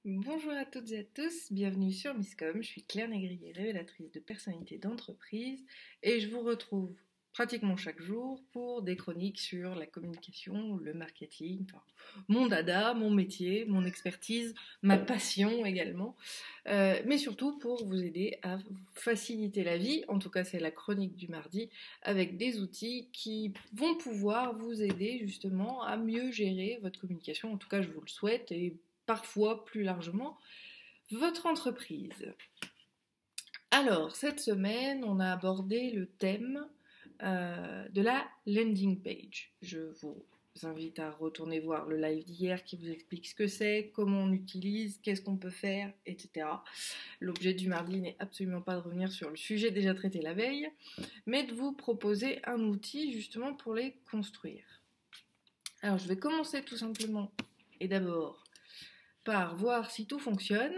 Bonjour à toutes et à tous, bienvenue sur Misscom, je suis Claire Négrier, révélatrice de personnalités d'entreprise et je vous retrouve pratiquement chaque jour pour des chroniques sur la communication, le marketing, enfin, mon dada, mon métier, mon expertise, ma passion également, mais surtout pour vous aider à faciliter la vie, en tout cas c'est la chronique du mardi, avec des outils qui vont pouvoir vous aider justement à mieux gérer votre communication, en tout cas je vous le souhaite, et parfois plus largement votre entreprise. Alors, cette semaine, on a abordé le thème de la landing page. Je vous invite à retourner voir le live d'hier qui vous explique ce que c'est, comment on utilise, qu'est-ce qu'on peut faire, etc. L'objet du mardi n'est absolument pas de revenir sur le sujet déjà traité la veille, mais de vous proposer un outil justement pour les construire. Alors, je vais commencer tout simplement et d'abord par voir si tout fonctionne.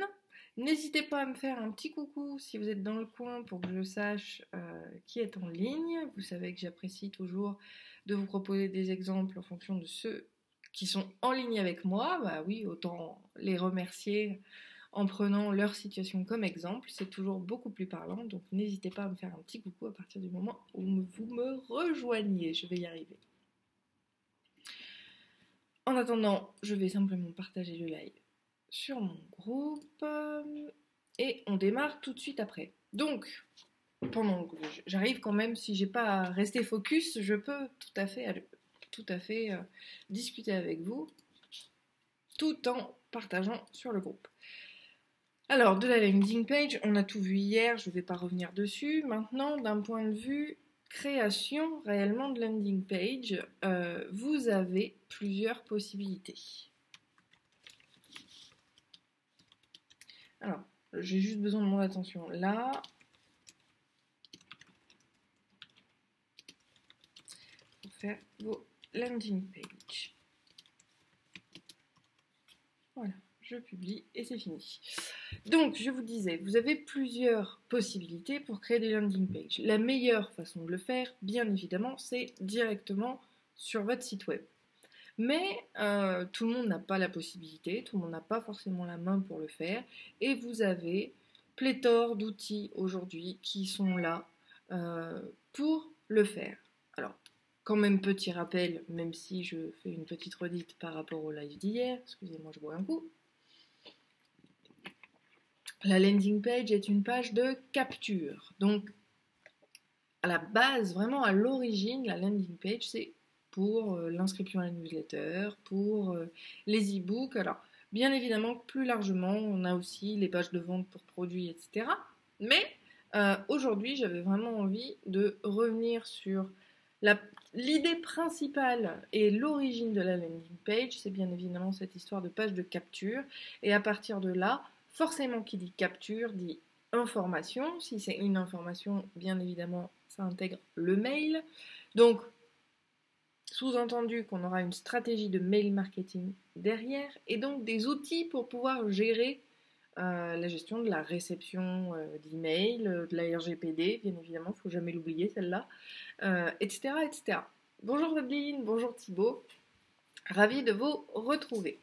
N'hésitez pas à me faire un petit coucou si vous êtes dans le coin pour que je sache qui est en ligne. Vous savez que j'apprécie toujours de vous proposer des exemples en fonction de ceux qui sont en ligne avec moi. Bah oui, autant les remercier en prenant leur situation comme exemple. C'est toujours beaucoup plus parlant. Donc n'hésitez pas à me faire un petit coucou à partir du moment où vous me rejoignez. Je vais y arriver. En attendant, je vais simplement partager le live sur mon groupe et on démarre tout de suite après. Donc, pendant que j'arrive quand même, si j'ai pas à rester focus, je peux tout à fait discuter avec vous tout en partageant sur le groupe. Alors, de la landing page, on a tout vu hier, je ne vais pas revenir dessus. Maintenant, d'un point de vue création réellement de landing page, vous avez plusieurs possibilités. Alors, j'ai juste besoin de mon attention là. Pour faire vos landing page. Voilà, je publie et c'est fini. Donc, je vous disais, vous avez plusieurs possibilités pour créer des landing pages. La meilleure façon de le faire, bien évidemment, c'est directement sur votre site web. Mais tout le monde n'a pas la possibilité, tout le monde n'a pas forcément la main pour le faire, et vous avez pléthore d'outils aujourd'hui qui sont là pour le faire. Alors, quand même petit rappel, même si je fais une petite redite par rapport au live d'hier, excusez-moi, je bois un coup. La landing page est une page de capture. Donc, à la base, vraiment à l'origine, la landing page, c'est pour l'inscription à la newsletter, pour les e-books. Alors, bien évidemment, plus largement, on a aussi les pages de vente pour produits, etc. Mais aujourd'hui, j'avais vraiment envie de revenir sur l'idée principale et l'origine de la landing page, c'est bien évidemment cette histoire de page de capture. Et à partir de là, forcément, qui dit capture dit information. Si c'est une information, bien évidemment, ça intègre le mail. Donc, sous-entendu qu'on aura une stratégie de mail marketing derrière et donc des outils pour pouvoir gérer la gestion de la réception d'email, de la RGPD, bien évidemment, il ne faut jamais l'oublier celle-là, etc., etc. Bonjour Adeline, bonjour Thibaut, ravi de vous retrouver.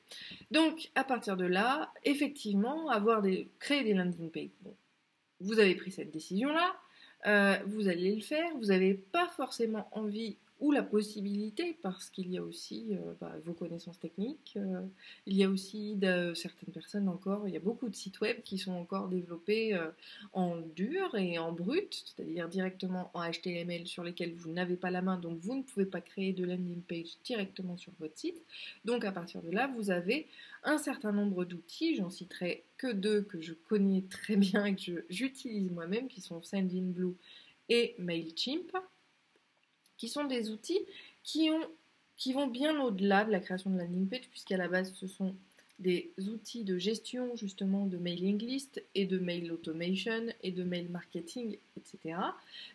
Donc, à partir de là, effectivement, créer des landing pages. Bon, vous avez pris cette décision-là, vous allez le faire, vous n'avez pas forcément envie ou la possibilité, parce qu'il y a aussi vos connaissances techniques, il y a aussi certaines personnes encore, il y a beaucoup de sites web qui sont encore développés en dur et en brut, c'est-à-dire directement en HTML sur lesquels vous n'avez pas la main, donc vous ne pouvez pas créer de landing page directement sur votre site. Donc à partir de là, vous avez un certain nombre d'outils, j'en citerai que deux que je connais très bien et que j'utilise moi-même, qui sont Sendinblue et Mailchimp, qui sont des outils qui vont bien au-delà de la création de landing page, puisqu'à la base ce sont des outils de gestion justement de mailing list et de mail automation et de mail marketing, etc.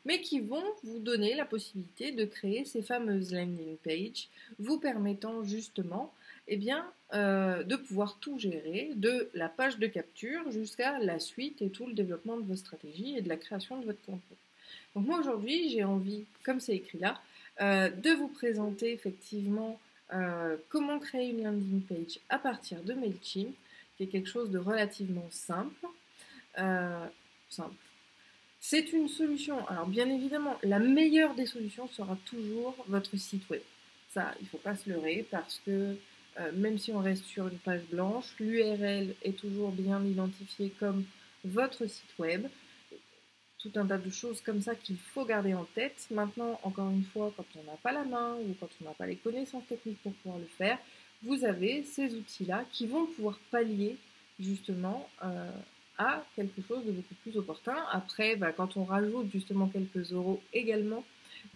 Mais qui vont vous donner la possibilité de créer ces fameuses landing pages, vous permettant justement de pouvoir tout gérer, de la page de capture jusqu'à la suite et tout le développement de vos stratégies et de la création de votre contenu. Donc moi aujourd'hui j'ai envie, comme c'est écrit là, de vous présenter effectivement comment créer une landing page à partir de Mailchimp qui est quelque chose de relativement simple. Simple. C'est une solution. Alors bien évidemment, la meilleure des solutions sera toujours votre site web. Ça, il ne faut pas se leurrer parce que même si on reste sur une page blanche, l'URL est toujours bien identifiée comme votre site web. Tout un tas de choses comme ça qu'il faut garder en tête. Maintenant, encore une fois, quand on n'a pas la main ou quand on n'a pas les connaissances techniques pour pouvoir le faire, vous avez ces outils-là qui vont pouvoir pallier justement à quelque chose de beaucoup plus opportun. Après, quand on rajoute justement quelques euros également,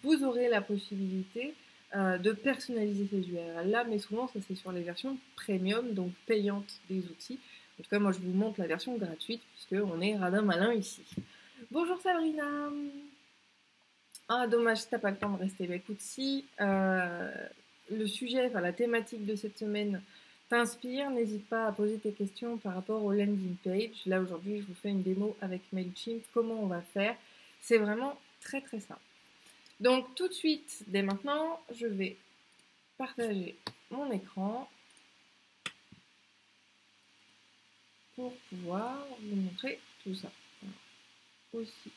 vous aurez la possibilité de personnaliser ces URL-là, mais souvent ça c'est sur les versions premium, donc payantes des outils. En tout cas, moi je vous montre la version gratuite puisqu'on est radin malin ici. Bonjour Sabrina. Ah dommage, t'as pas le temps de rester. Bah, écoute, si le sujet, enfin la thématique de cette semaine t'inspire, n'hésite pas à poser tes questions par rapport au landing page. Là aujourd'hui, je vous fais une démo avec Mailchimp. Comment on va faire? C'est vraiment très très simple. Donc tout de suite, dès maintenant, je vais partager mon écran pour pouvoir vous montrer tout ça. Alors, aussi,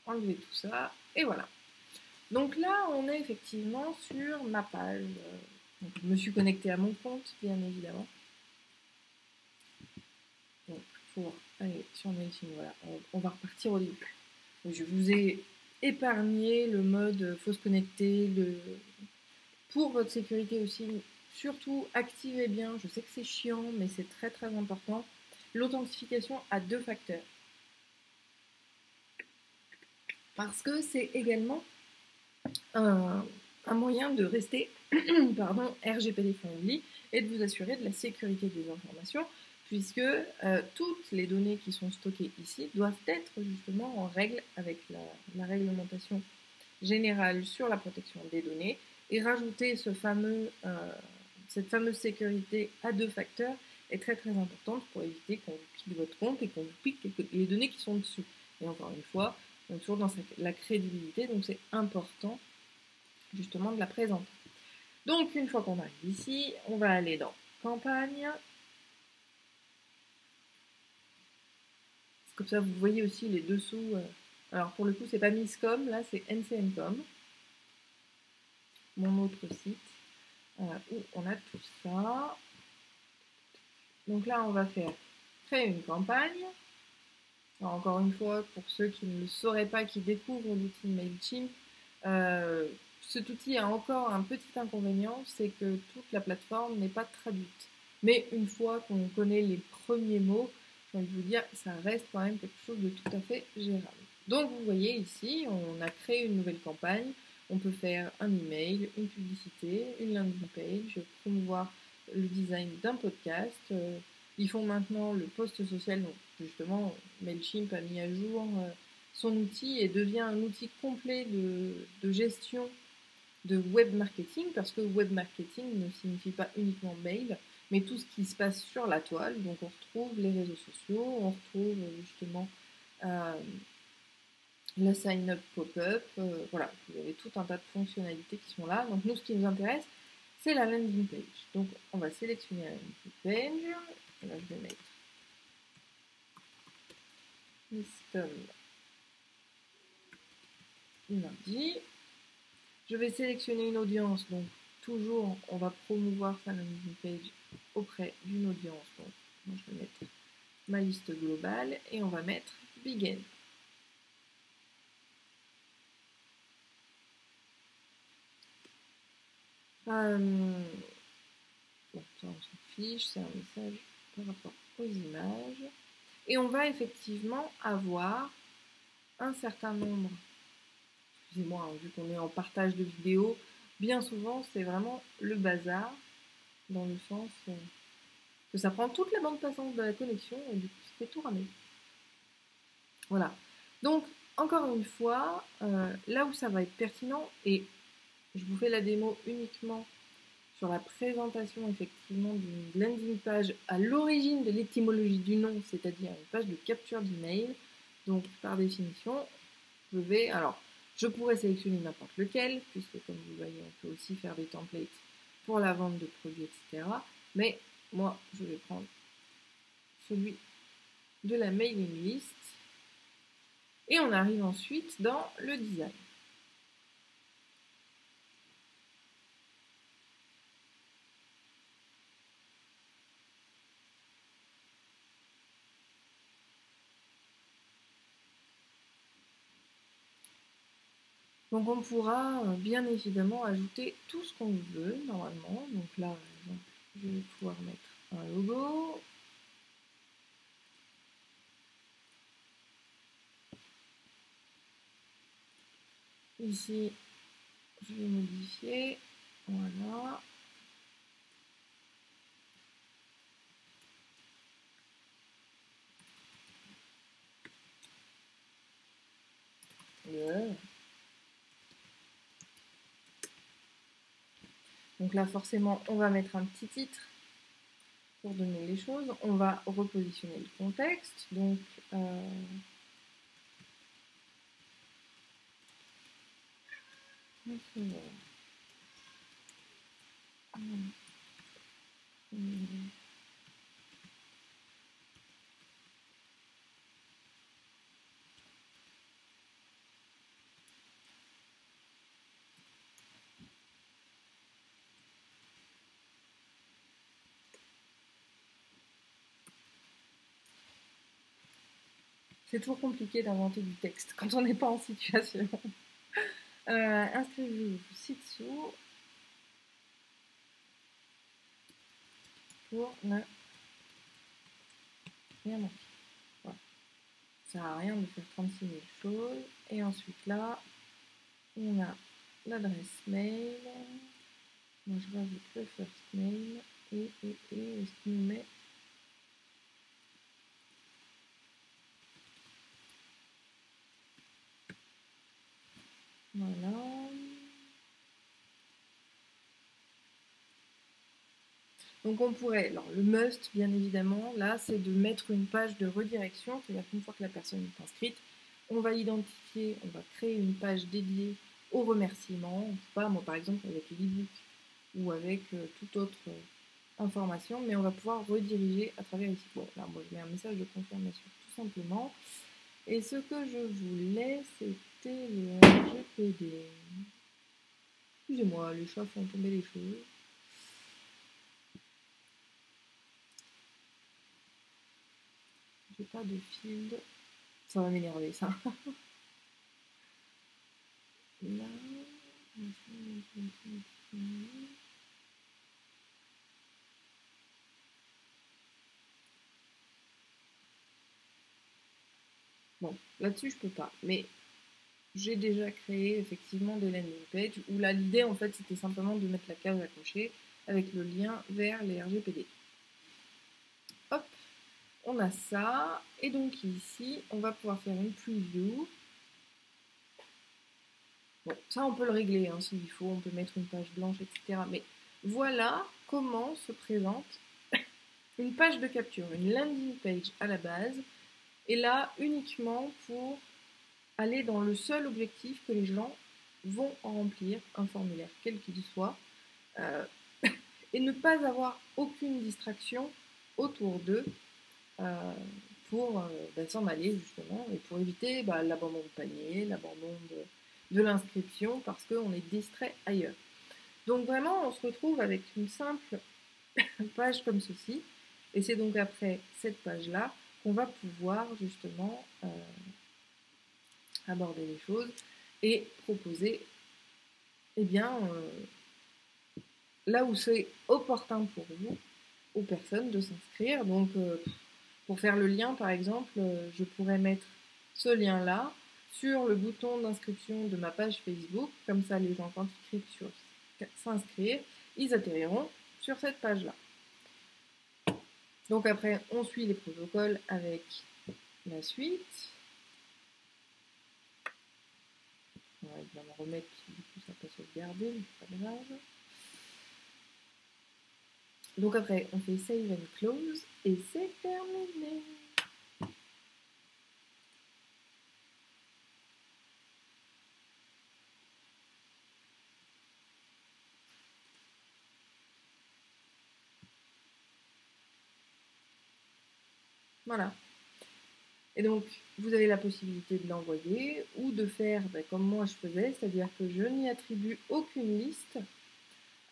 enlever tout ça, et voilà. Donc là, on est effectivement sur ma page. Donc, je me suis connectée à mon compte, bien évidemment. Donc, pour aller sur Mailchimp, voilà, on va repartir au début. Donc, je vous ai épargné le mode faut se connecter, pour votre sécurité aussi. Surtout, activez bien, je sais que c'est chiant, mais c'est très très important, l'authentification à 2 facteurs. Parce que c'est également un moyen de rester RGPD friendly et de vous assurer de la sécurité des informations, puisque toutes les données qui sont stockées ici doivent être justement en règle avec la réglementation générale sur la protection des données, et rajouter cette fameuse sécurité à 2 facteurs est très très importante pour éviter qu'on vous pique votre compte et qu'on vous pique les données qui sont dessus. Et encore une fois, on est toujours dans la crédibilité, donc c'est important justement de la présenter. Donc une fois qu'on arrive ici, on va aller dans campagne. Comme ça, vous voyez aussi les dessous. Alors pour le coup, c'est pas Misscom, là c'est NCNcom, mon autre site, où on a tout ça. Donc là, on va faire créer une campagne. Alors, encore une fois, pour ceux qui ne le sauraient pas, qui découvrent l'outil Mailchimp, cet outil a encore un petit inconvénient, c'est que toute la plateforme n'est pas traduite. Mais une fois qu'on connaît les premiers mots, j'ai envie de vous dire, ça reste quand même quelque chose de tout à fait gérable. Donc vous voyez ici, on a créé une nouvelle campagne. On peut faire un email, une publicité, une landing page, promouvoir le design d'un podcast. Ils font maintenant le post social, donc justement Mailchimp a mis à jour son outil et devient un outil complet de gestion de web marketing, parce que web marketing ne signifie pas uniquement mail, mais tout ce qui se passe sur la toile. Donc on retrouve les réseaux sociaux, on retrouve justement le sign-up pop-up, voilà, vous avez tout un tas de fonctionnalités qui sont là. Donc nous, ce qui nous intéresse, c'est la landing page. Donc on va sélectionner la landing page. Et là, je vais mettre Misscom lundi. Je vais sélectionner une audience, donc toujours on va promouvoir sa landing page auprès d'une audience. Donc moi je vais mettre ma liste globale et on va mettre Begin. Bon, ça on s'en fiche, c'est un message par rapport aux images. Et on va effectivement avoir un certain nombre, excusez-moi, vu qu'on est en partage de vidéos, bien souvent c'est vraiment le bazar, dans le sens que ça prend toute la bande passante de la connexion et du coup ça fait tout ramer. Voilà. Donc, encore une fois, là où ça va être pertinent, et je vous fais la démo uniquement sur la présentation effectivement d'une landing page à l'origine de l'étymologie du nom, c'est-à-dire une page de capture d'email. Donc, par définition, je pourrais sélectionner n'importe lequel, puisque comme vous voyez, on peut aussi faire des templates pour la vente de produits, etc. Mais moi, je vais prendre celui de la mailing list. Et on arrive ensuite dans le design. Donc on pourra bien évidemment ajouter tout ce qu'on veut normalement. Donc là, je vais pouvoir mettre un logo. Ici, je vais modifier. Voilà. Yeah. Donc là, forcément, on va mettre un petit titre pour donner les choses. On va repositionner le contexte. Donc, c'est toujours compliqué d'inventer du texte quand on n'est pas en situation. Inscrivez-vous ci-dessous pour ne rien manquer. Voilà. Ça sert à rien de faire 36 000 choses. Et ensuite là, on a l'adresse mail. Moi je rajoute le first name et est-ce qu'il nous met voilà. Donc on pourrait, alors le must bien évidemment, là c'est de mettre une page de redirection, c'est-à-dire qu'une fois que la personne est inscrite, on va identifier, on va créer une page dédiée aux remerciements, je sais pas moi par exemple avec l'ebook ou avec toute autre information, mais on va pouvoir rediriger à travers ici. Bon là moi je mets un message de confirmation tout simplement. Et ce que je voulais c'était le RGPD. Excusez-moi, les chats font tomber les choses. J'ai pas de field. Ça va m'énerver ça. Là. Bon, là-dessus je peux pas. Mais j'ai déjà créé effectivement des landing pages où là l'idée en fait c'était simplement de mettre la case à cocher avec le lien vers les RGPD. Hop, on a ça. Et donc ici, on va pouvoir faire une preview. Bon, ça on peut le régler hein, s'il faut, on peut mettre une page blanche, etc. Mais voilà comment se présente une page de capture, une landing page à la base, et là uniquement pour aller dans le seul objectif que les gens vont remplir un formulaire, quel qu'il soit, euh, et ne pas avoir aucune distraction autour d'eux euh, pour s'en aller justement, et pour éviter l'abandon de panier, l'abandon de l'inscription, parce qu'on est distrait ailleurs. Donc vraiment, on se retrouve avec une simple page comme ceci, et c'est donc après cette page-là qu'on va pouvoir justement aborder les choses et proposer, eh bien, là où c'est opportun pour vous, aux personnes de s'inscrire. Donc, pour faire le lien, par exemple, je pourrais mettre ce lien-là sur le bouton d'inscription de ma page Facebook. Comme ça, les gens, quand ils cliquent sur s'inscrire, ils atterriront sur cette page-là. Donc après, on suit les protocoles avec la suite. Ouais, il va me remettre, du coup ça peut sauvegarder, mais c'est pas grave. Donc après, on fait Save and Close et c'est terminé. Voilà. Et donc, vous avez la possibilité de l'envoyer ou de faire comme moi je faisais, c'est-à-dire que je n'y attribue aucune liste.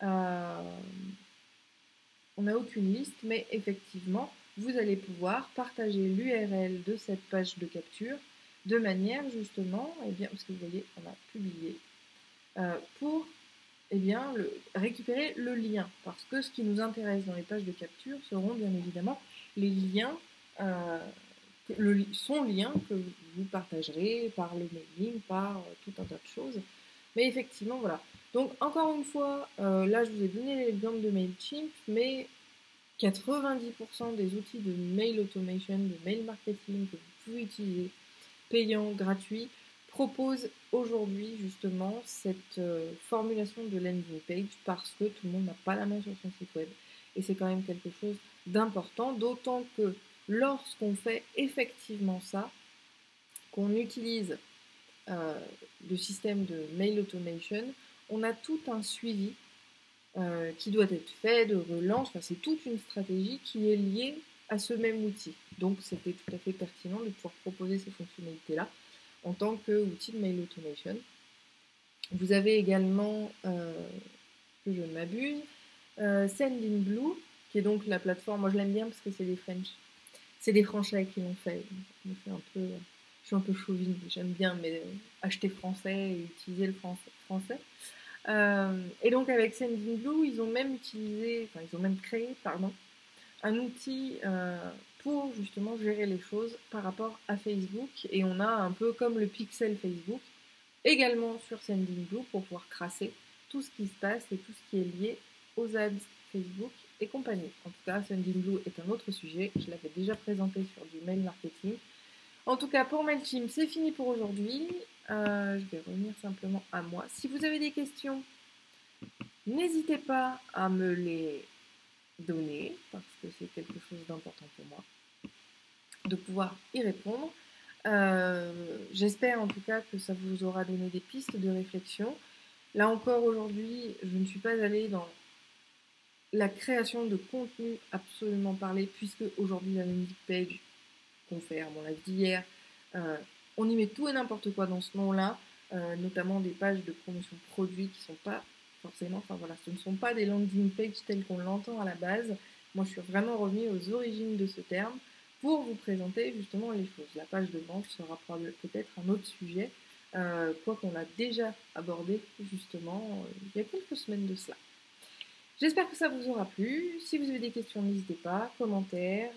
On n'a aucune liste, mais effectivement, vous allez pouvoir partager l'URL de cette page de capture de manière justement, eh bien, parce que vous voyez, on a publié, pour récupérer le lien. Parce que ce qui nous intéresse dans les pages de capture seront bien évidemment les liens, son lien que vous partagerez par le mailing, par tout un tas de choses. Mais effectivement, voilà. Donc, encore une fois, là, je vous ai donné l'exemple de MailChimp, mais 90% des outils de mail automation, de mail marketing que vous pouvez utiliser, payants, gratuits, proposent aujourd'hui justement cette formulation de landing page parce que tout le monde n'a pas la main sur son site web. Et c'est quand même quelque chose d'important, d'autant que lorsqu'on fait effectivement ça, qu'on utilise le système de mail automation, on a tout un suivi qui doit être fait, de relance, enfin, c'est toute une stratégie qui est liée à ce même outil. Donc c'était tout à fait pertinent de pouvoir proposer ces fonctionnalités-là en tant qu'outil de mail automation. Vous avez également, que je ne m'abuse, Sendinblue, qui est donc la plateforme, moi je l'aime bien parce que c'est des French. C'est des Français qui l'ont fait. Je suis un peu chauvine, j'aime bien mais acheter français et utiliser le français. Et donc avec Sendinblue, ils ont même créé, un outil pour justement gérer les choses par rapport à Facebook. Et on a un peu comme le pixel Facebook, également sur Sendinblue pour pouvoir tracer tout ce qui se passe et tout ce qui est lié aux ads Facebook et compagnie. En tout cas, Sendinblue est un autre sujet. Je l'avais déjà présenté sur du mail marketing. En tout cas, pour MailChimp, c'est fini pour aujourd'hui. Je vais revenir simplement à moi. Si vous avez des questions, n'hésitez pas à me les donner, parce que c'est quelque chose d'important pour moi, de pouvoir y répondre. J'espère en tout cas que ça vous aura donné des pistes de réflexion. Là encore, aujourd'hui, je ne suis pas allée dans la création de contenu absolument parlé, puisque aujourd'hui, la landing page qu'on fait à mon live d'hier, on y met tout et n'importe quoi dans ce nom-là, notamment des pages de promotion produits qui ne sont pas forcément, enfin voilà, ce ne sont pas des landing pages telles qu'on l'entend à la base. Moi, je suis vraiment revenue aux origines de ce terme pour vous présenter justement les choses. La page de vente sera peut-être un autre sujet, quoi qu'on l'a déjà abordé justement il y a quelques semaines de cela. J'espère que ça vous aura plu. Si vous avez des questions, n'hésitez pas, commentaires,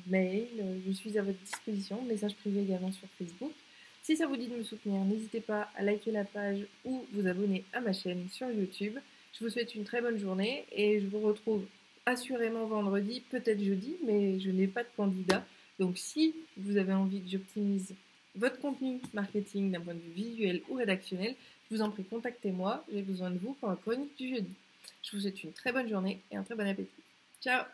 mail, je suis à votre disposition, message privé également sur Facebook. Si ça vous dit de me soutenir, n'hésitez pas à liker la page ou vous abonner à ma chaîne sur YouTube. Je vous souhaite une très bonne journée et je vous retrouve assurément vendredi, peut-être jeudi, mais je n'ai pas de candidat. Donc si vous avez envie que j'optimise votre contenu marketing d'un point de vue visuel ou rédactionnel, je vous en prie, contactez-moi. J'ai besoin de vous pour la chronique du jeudi. Je vous souhaite une très bonne journée et un très bon appétit. Ciao!